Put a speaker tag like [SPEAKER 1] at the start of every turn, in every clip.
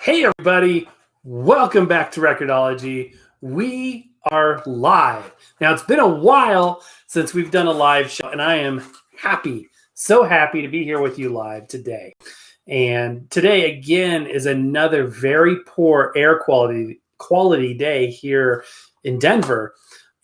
[SPEAKER 1] Hey everybody, welcome back to Record-ology. We are live. Now it's been a while since we've done a live show and I am happy, so happy to be here with you live today. And today again is another very poor air quality day here in Denver.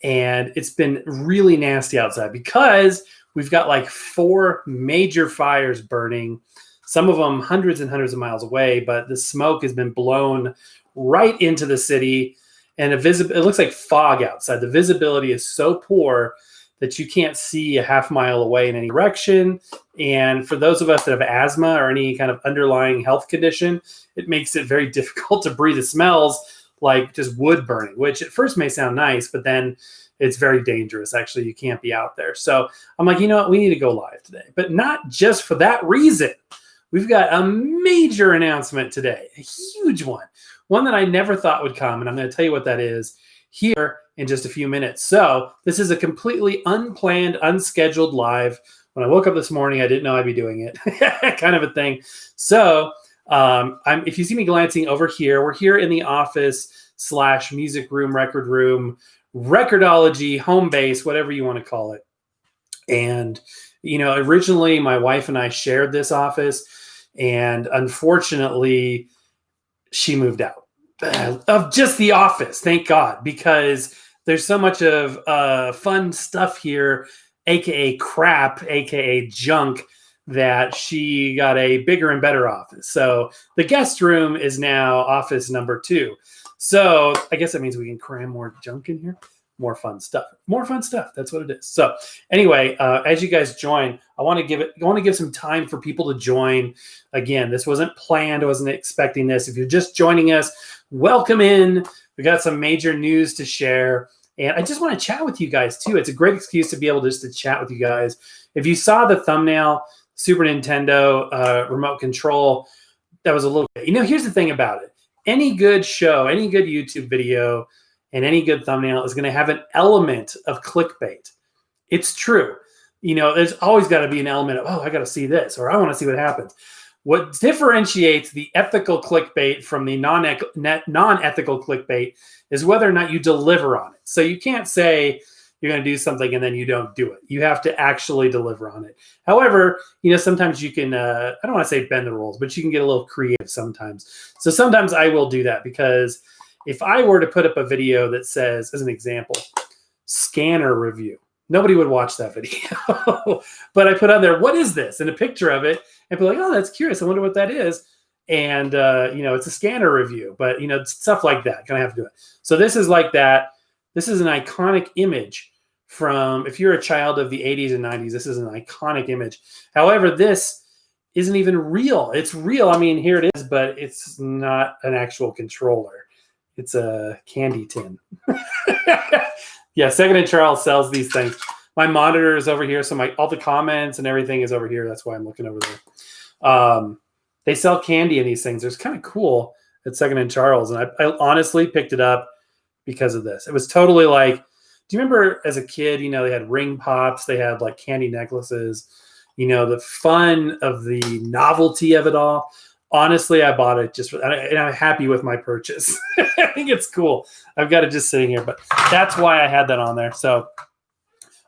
[SPEAKER 1] And it's been really nasty outside because we've got like 4 major fires burning. Some of them hundreds and hundreds of miles away, but the smoke has been blown right into the city, and it looks like fog outside. The visibility is so poor that you can't see a half mile away in any direction. And for those of us that have asthma or any kind of underlying health condition, it makes it very difficult to breathe. It smells like just wood burning, which at first may sound nice, but then it's very dangerous. Actually, you can't be out there. So I'm like, you know what? We need to go live today, but not just for that reason. We've got a major announcement today, a huge one that I never thought would come, and I'm going to tell you what that is here in just a few minutes. So this is a completely unplanned, unscheduled live. When I woke up this morning, I didn't know I'd be doing it, kind of a thing. So if you see me glancing over here, we're here in the office / music room, record room, Record-ology, home base, whatever you want to call it. And you know, originally my wife and I shared this office, and unfortunately she moved out of just the office. Thank God, because there's so much of fun stuff here, aka crap, aka junk, that she got a bigger and better office. So the guest room is now office number 2. So I guess that means we can cram more junk in here. More fun stuff. That's what it is. So anyway, as you guys join, I want to give some time for people to join. Again, this wasn't planned. I wasn't expecting this. If you're just joining us, welcome in. We got some major news to share. And I just want to chat with you guys too. It's a great excuse to be able just to chat with you guys. If you saw the thumbnail, Super Nintendo remote control, that was a little bit. You know, here's the thing about it. Any good show, any good YouTube video, and any good thumbnail is going to have an element of clickbait. It's true. You know, there's always got to be an element of, oh, I got to see this, or I want to see what happens. What differentiates the ethical clickbait from the non-ethical clickbait is whether or not you deliver on it. So you can't say you're going to do something and then you don't do it. You have to actually deliver on it. However, you know, sometimes you can, I don't want to say bend the rules, but you can get a little creative sometimes. So sometimes I will do that, because if I were to put up a video that says, as an example, scanner review, nobody would watch that video. But I put on there, what is this? And a picture of it, and be like, oh, that's curious. I wonder what that is. And, you know, it's a scanner review. But, you know, stuff like that. Kind of have to do it. So this is like that. This is an iconic image from, if you're a child of the 80s and 90s, this is an iconic image. However, this isn't even real. It's real. I mean, here it is, but it's not an actual controller. It's a candy tin. Yeah, Second and Charles sells these things. My monitor is over here, so all the comments and everything is over here. That's why I'm looking over there. They sell candy in these things. It's kind of cool at Second and Charles, and I honestly picked it up because of this. It was totally like, do you remember as a kid, you know, they had ring pops, they had like candy necklaces, you know, the fun of the novelty of it all. Honestly, I bought it and I'm happy with my purchase. I think it's cool. I've got it just sitting here, but that's why I had that on there. So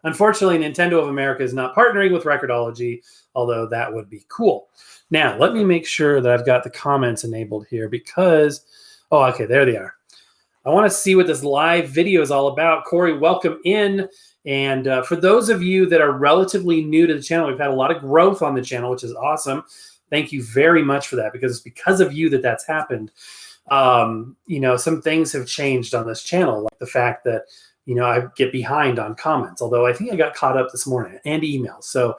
[SPEAKER 1] unfortunately, Nintendo of America is not partnering with Record-ology, although that would be cool. Now, let me make sure that I've got the comments enabled here because, oh, okay, there they are. I want to see what this live video is all about. Corey, welcome in. And for those of you that are relatively new to the channel, we've had a lot of growth on the channel, which is awesome. Thank you very much for that, because it's because of you that's happened. You know, some things have changed on this channel, like the fact that, you know, I get behind on comments, although I think I got caught up this morning, and emails. So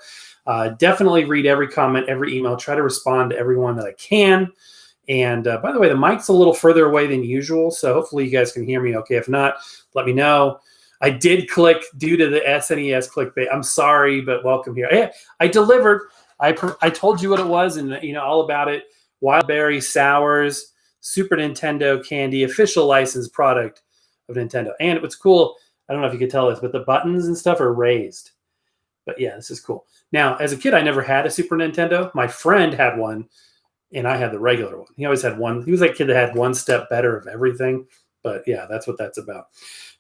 [SPEAKER 1] definitely read every comment, every email, try to respond to everyone that I can. And by the way, the mic's a little further away than usual, so hopefully you guys can hear me okay. If not, let me know. I did click due to the SNES clickbait. I'm sorry, but welcome here. I delivered. I told you what it was, and you know all about it. Wild Berry Sours, Super Nintendo candy, official licensed product of Nintendo. And what's cool, I don't know if you could tell this, but the buttons and stuff are raised. But yeah, this is cool. Now, as a kid, I never had a Super Nintendo. My friend had one, and I had the regular one. He always had one. He was that kid that had one step better of everything. But yeah, that's what that's about.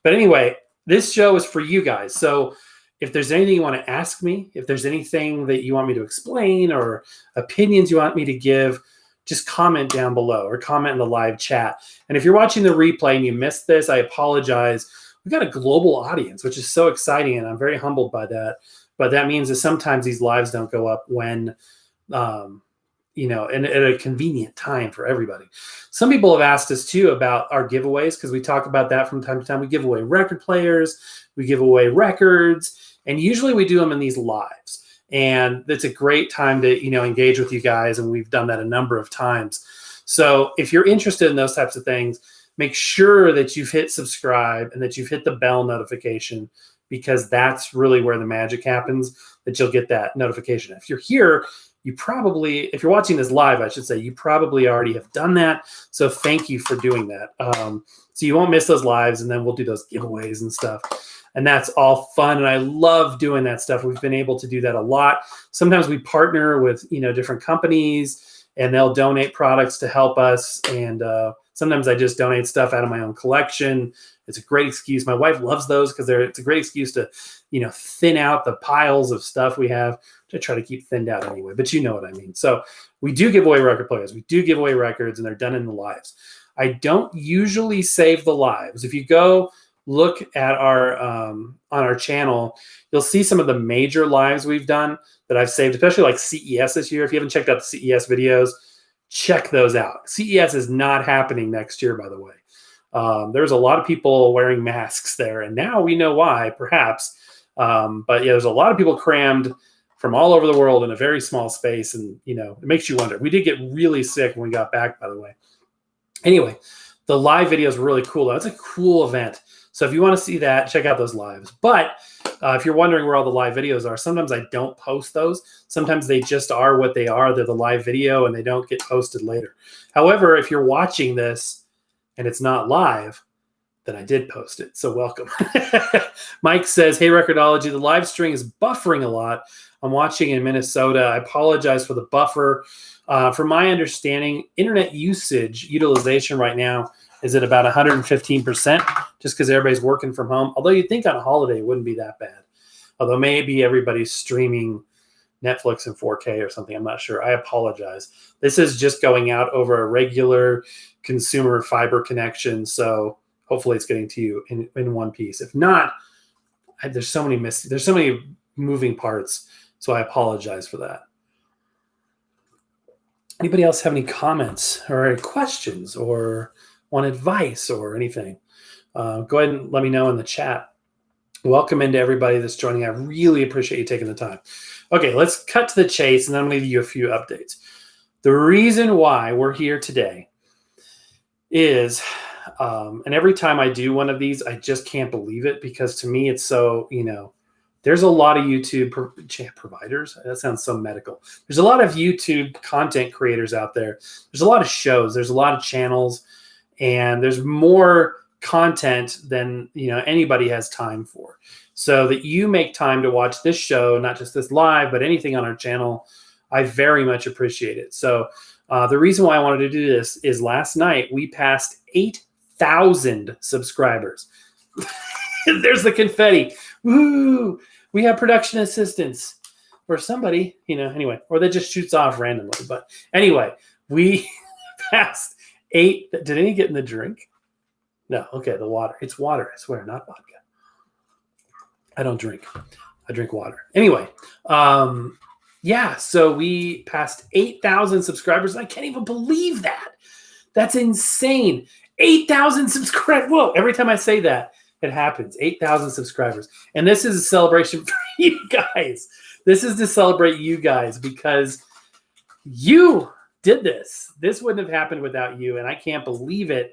[SPEAKER 1] But anyway, this show is for you guys. So if there's anything you want to ask me, if there's anything that you want me to explain or opinions you want me to give, just comment down below or comment in the live chat. And if you're watching the replay and you missed this, I apologize. We've got a global audience, which is so exciting, and I'm very humbled by that. But that means that sometimes these lives don't go up when, and at a convenient time for everybody. Some people have asked us too about our giveaways, because we talk about that from time to time. We give away record players, we give away records, and usually we do them in these lives. And it's a great time to, engage with you guys. And we've done that a number of times. So if you're interested in those types of things, make sure that you've hit subscribe and that you've hit the bell notification, because that's really where the magic happens, that you'll get that notification. If you're here, if you're watching this live, I should say, you probably already have done that. So thank you for doing that. So you won't miss those lives, and then we'll do those giveaways and stuff. And that's all fun. And I love doing that stuff. We've been able to do that a lot. Sometimes we partner with, different companies, and they'll donate products to help us. And sometimes I just donate stuff out of my own collection. It's a great excuse. My wife loves those because it's a great excuse to, thin out the piles of stuff we have, to try to keep thinned out anyway. But you know what I mean. So we do give away record players. We do give away records, and they're done in the lives. I don't usually save the lives. If you go look at our on our channel, you'll see some of the major lives we've done that I've saved, especially like CES this year. If you haven't checked out the CES videos, check those out. CES is not happening next year, by the way. There's a lot of people wearing masks there, and now we know why, perhaps. But yeah, there's a lot of people crammed from all over the world in a very small space, and it makes you wonder. We did get really sick when we got back, by the way. Anyway, the live videos were really cool. That's a cool event. So if you want to see that, check out those lives. But if you're wondering where all the live videos are, sometimes I don't post those. Sometimes they just are what they are. They're the live video, and they don't get posted later. However, if you're watching this and it's not live, then I did post it. So welcome. Mike says, hey, Record-ology, the live stream is buffering a lot. I'm watching in Minnesota. I apologize for the buffer. From my understanding, internet utilization right now is at about 115%, just because everybody's working from home. Although you'd think on a holiday it wouldn't be that bad. Although maybe everybody's streaming Netflix in 4K or something. I'm not sure. I apologize. This is just going out over a regular consumer fiber connection. So hopefully it's getting to you in one piece. If not, there's so many moving parts. So I apologize for that. Anybody else have any comments or any questions or want advice or anything? Go ahead and let me know in the chat. Welcome into everybody that's joining. I really appreciate you taking the time. Okay, let's cut to the chase, and then I'm going to give you a few updates. The reason why we're here today is, and every time I do one of these, I just can't believe it, because to me it's so, there's a lot of YouTube providers. That sounds so medical. There's a lot of YouTube content creators out there. There's a lot of shows. There's a lot of channels, and there's more content than anybody has time for. So that you make time to watch this show, not just this live, but anything on our channel, I very much appreciate it. So the reason why I wanted to do this is last night we passed 8,000 subscribers. There's the confetti. Woo! We have production assistants or somebody, anyway, or that just shoots off randomly. But anyway, we passed 8. Did any get in the drink? No. Okay, the water. It's water, I swear, not vodka. I don't drink. I drink water. Anyway, yeah, so we passed 8,000 subscribers. And I can't even believe that. That's insane. 8,000 subscribers. Whoa, every time I say that, it happens. 8,000 subscribers. And this is a celebration for you guys. This is to celebrate you guys, because you did this. This wouldn't have happened without you. And I can't believe it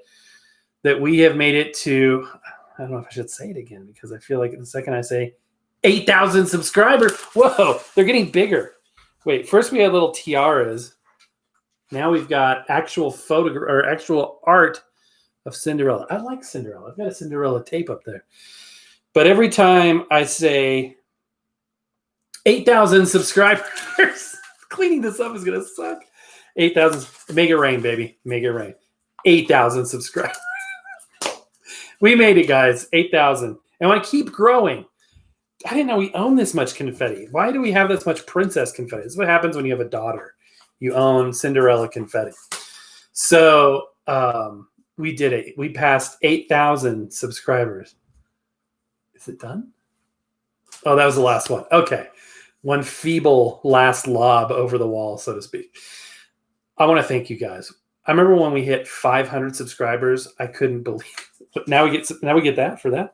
[SPEAKER 1] that we have made it to, I don't know if I should say it again, because I feel like the second I say 8,000 subscribers, whoa, they're getting bigger. Wait, first we had little tiaras. Now we've got actual actual art of Cinderella. I like Cinderella. I've got a Cinderella tape up there. But every time I say 8,000 subscribers, Cleaning this up is going to suck. 8,000. Make it rain, baby. Make it rain. 8,000 subscribers. We made it, guys. 8,000. And I keep growing. I didn't know we own this much confetti. Why do we have this much princess confetti? This is what happens when you have a daughter. You own Cinderella confetti. So we did it. We passed 8,000 subscribers. Is it done? Oh, that was the last one. Okay. One feeble last lob over the wall, so to speak. I want to thank you guys. I remember when we hit 500 subscribers, I couldn't believe it. Now we get that for that.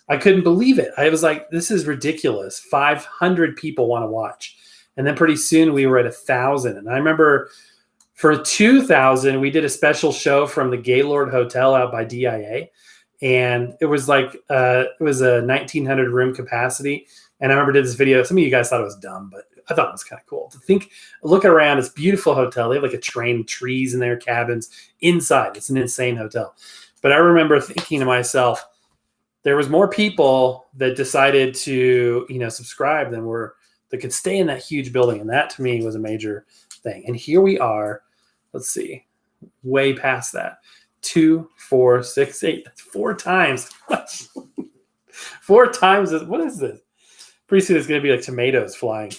[SPEAKER 1] I couldn't believe it. I was like, this is ridiculous. 500 people want to watch. And then pretty soon we were at 1,000. And I remember for 2,000, we did a special show from the Gaylord Hotel out by DIA. And it was like, it was a 1,900 room capacity. And I remember did this video. Some of you guys thought it was dumb, but I thought it was kind of cool to look around this beautiful hotel. They have like a train, trees in their cabins inside. It's an insane hotel. But I remember thinking to myself, there was more people that decided to, subscribe that could stay in that huge building. And that to me was a major thing. And here we are, let's see, way past that. 2, 4, 6, 8, that's 4 times. 4 times. What is this? Pretty soon it's going to be like tomatoes flying.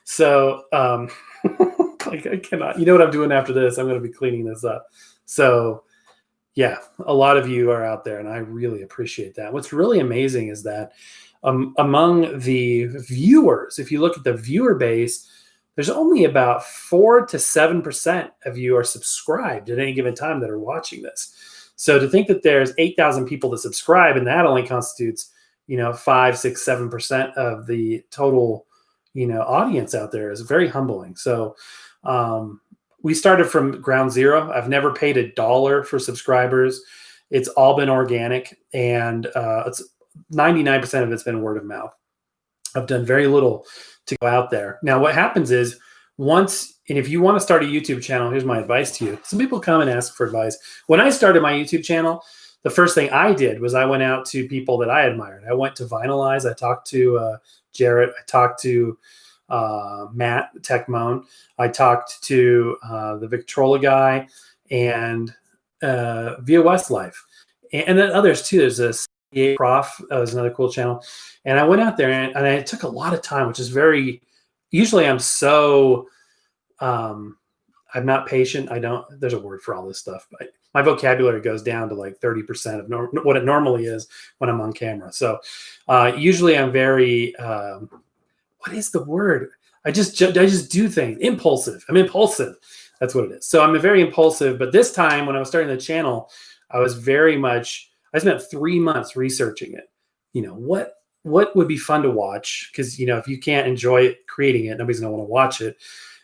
[SPEAKER 1] So like I cannot, you know what I'm doing after this? I'm going to be cleaning this up. So yeah, a lot of you are out there and I really appreciate that. What's really amazing is that among the viewers, if you look at the viewer base, there's only about 4 to 7% of you are subscribed at any given time that are watching this. So to think that there's 8,000 people that subscribe and that only constitutes, 5, 6, 7% of the total, audience out there is very humbling. So we started from ground zero. I've never paid $1 for subscribers. It's all been organic, and it's 99% of it's been word of mouth. I've done very little to go out there. Now, what happens is if you want to start a YouTube channel, here's my advice to you. Some people come and ask for advice. When I started my YouTube channel, the first thing I did was I went out to people that I admired. I went to Vinylize. I talked to Jarrett. I talked to Matt Techmoan. I talked to the Victrola guy and Via Westlife. And then others too. There's a CA Prof. Was another cool channel. And I went out there and it took a lot of time, which is usually I'm so, I'm not patient. There's a word for all this stuff, but my vocabulary goes down to like 30% of what it normally is when I'm on camera. So usually I'm very, what is the word? I just do things. Impulsive. I'm impulsive. That's what it is. So I'm very impulsive. But this time when I was starting the channel, I spent 3 months researching it. What would be fun to watch? Because, if you can't enjoy it, creating it, nobody's going to want to watch it.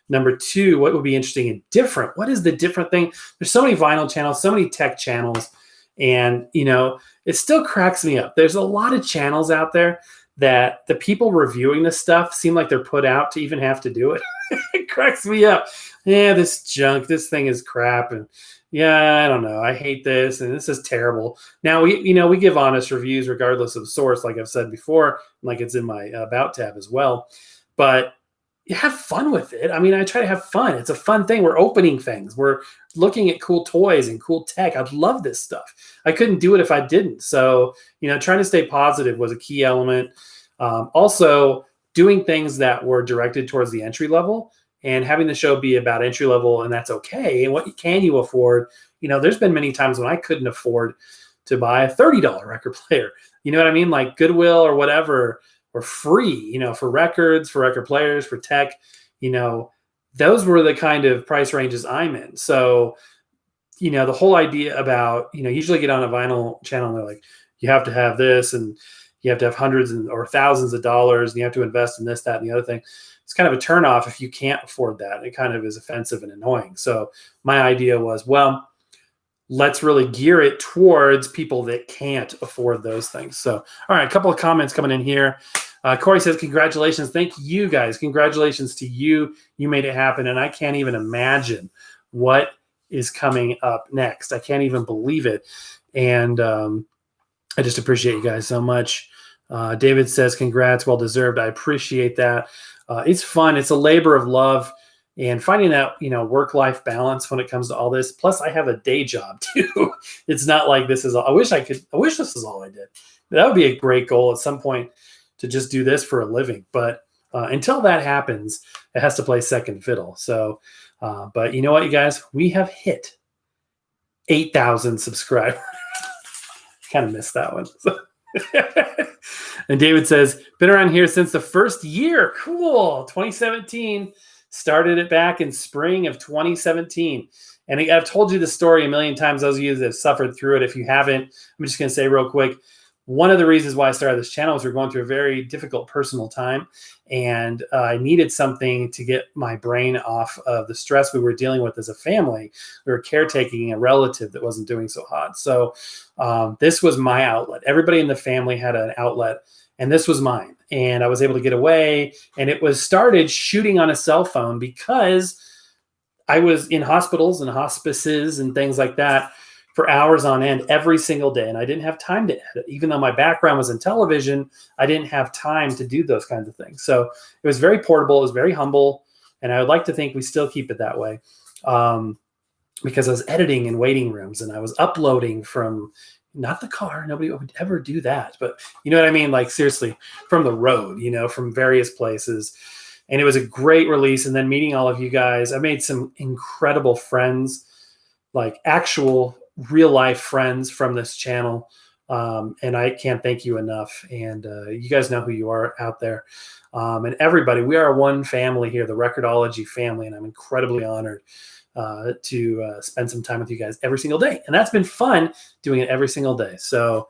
[SPEAKER 1] Number 2, what would be interesting and different? What is the different thing? There's so many vinyl channels, so many tech channels. And, it still cracks me up. There's a lot of channels out there that the people reviewing this stuff seem like they're put out to even have to do it. It cracks me up. Yeah, this junk, this thing is crap. And yeah, I don't know. I hate this. And this is terrible. Now, we give honest reviews regardless of the source, like I've said before, like it's in my About tab as well. But you have fun with it. I mean, I try to have fun. It's a fun thing. We're opening things. We're looking at cool toys and cool tech. I love this stuff. I couldn't do it if I didn't. So, trying to stay positive was a key element. Also, doing things that were directed towards the entry level and having the show be about entry level, and that's okay. And what can you afford? There's been many times when I couldn't afford to buy a $30 record player. You know what I mean? Like Goodwill or whatever, or free, for records, for record players, for tech, those were the kind of price ranges I'm in. So, the whole idea about, usually get on a vinyl channel and they're like, you have to have this and you have to have hundreds or thousands of dollars and you have to invest in this, that, and the other thing. It's kind of a turnoff if you can't afford that. It kind of is offensive and annoying. So my idea was, well, let's really gear it towards people that can't afford those things. So, all right, a couple of comments coming in here. Corey says, congratulations. Thank you, guys. Congratulations to you. You made it happen. And I can't even imagine what is coming up next. I can't even believe it. And I just appreciate you guys so much. David says, congrats, well deserved. I appreciate that. It's fun. It's a labor of love. and finding that, work-life balance when it comes to all this. Plus I have a day job too. It's not like this is all, I wish this is all I did. That would be a great goal at some point, to just do this for a living. But until that happens, it has to play second fiddle. So, but you know what, you guys, we have hit 8,000 subscribers. Kind of missed that one. And David says, been around here since the first year. Cool. 2017. Started it back in spring of 2017. And I've told you the story a million times, those of you that have suffered through it. If you haven't, I'm just going to say real quick, one of the reasons why I started this channel is we're going through a very difficult personal time, and I needed something to get my brain off of the stress we were dealing with as a family. We were caretaking a relative that wasn't doing so hot. So this was my outlet. Everybody in the family had an outlet, and this was mine. And I was able to get away, and it was started shooting on a cell phone because I was in hospitals and hospices and things like that for hours on end every single day. And I didn't have time to edit. Even though my background was in television, I didn't have time to do those kinds of things. So it was very portable. It was very humble. And I would like to think we still keep it that way, because I was editing in waiting rooms, and I was uploading from not the car. Nobody would ever do that. But you know what I mean? Like, seriously, from the road, from various places. And it was a great release. And then meeting all of you guys, I made some incredible friends, like actual real life friends from this channel. And I can't thank you enough. And you guys know who you are out there. And everybody, we are one family here, the Record-ology family. And I'm incredibly honored to spend some time with you guys every single day. And that's been fun doing it every single day. So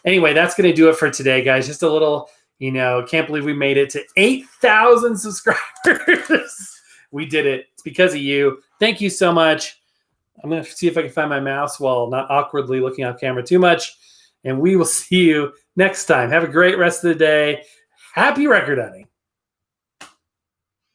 [SPEAKER 1] anyway, that's going to do it for today, guys. Just a little, can't believe we made it to 8,000 subscribers. We did it. It's because of you. Thank you so much. I'm going to see if I can find my mouse while not awkwardly looking off camera too much. And we will see you next time. Have a great rest of the day. Happy record hunting.